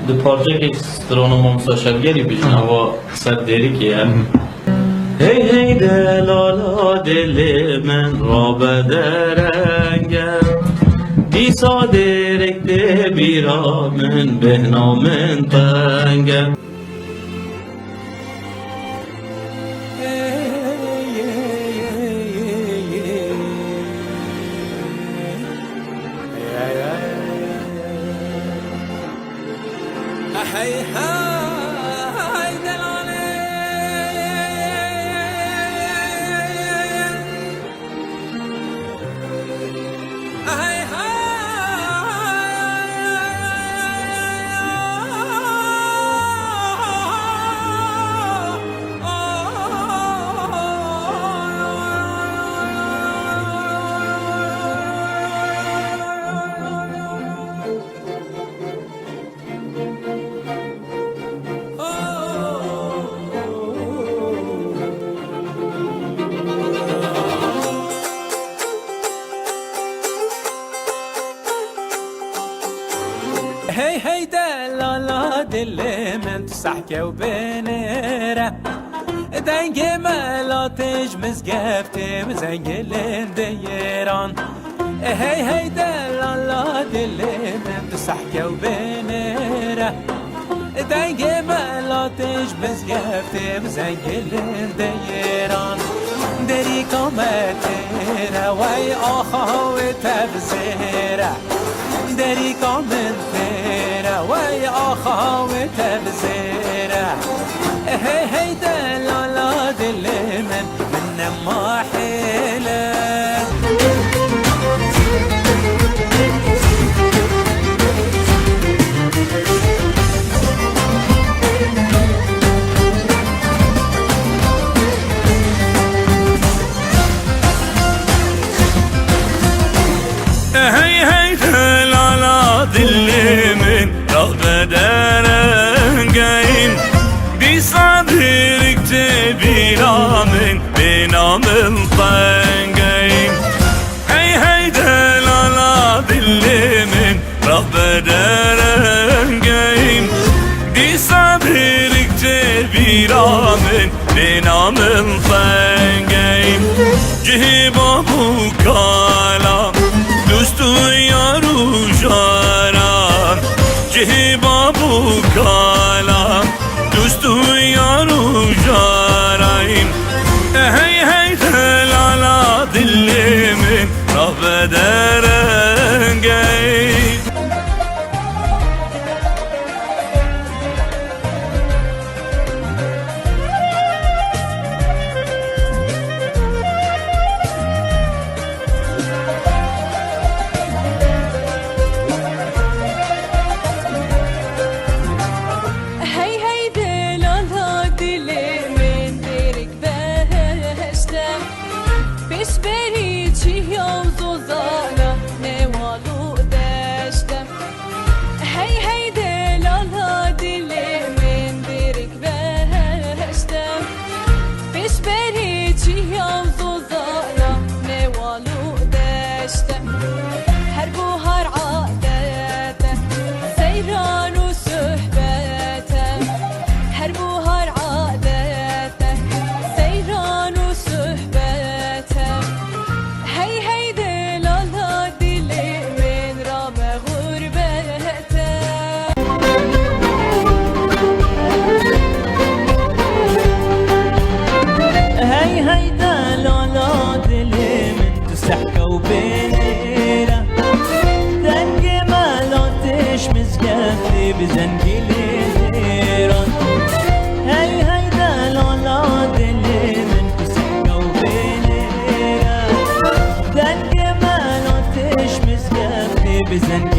di parçekê strona mamsa şevgerî bijnava ser derîkê ye. Hey hey delala dilê min rabede renge dîsa derek de bîra min bihna min tenge. هاي هاي دلالي هاي هي هي دلالا دل من تسحكي وبنيرة دنگ ملاتش مزگفته بزنگلن دیران هی هی دلالا دل من تسحكي وبنيرة دنگ ملاتش مزگفته بزنگلن دیران دری کامتره وی آخاوی تبزیره دری کامتره وی آخاوی تبزیره هی هی دلالا دل من ما حیله هي هي دلالا دل من رغبة رنگین بی صدرک تبیرا من بینام الطنگین هی هی دلالا دل من رغبة رنگین بی صدرک تبیرا من بینام الطنگین جهبا بکالا دوستو یارو جارم جهبا بکالا دوستو یارو جارم هی هی دلالا دل من رغبة رنگین بزنگليران هاي هاي دلالا دل من تسحكا وبنيران دنگ ملاتش مزگفته بزنگليران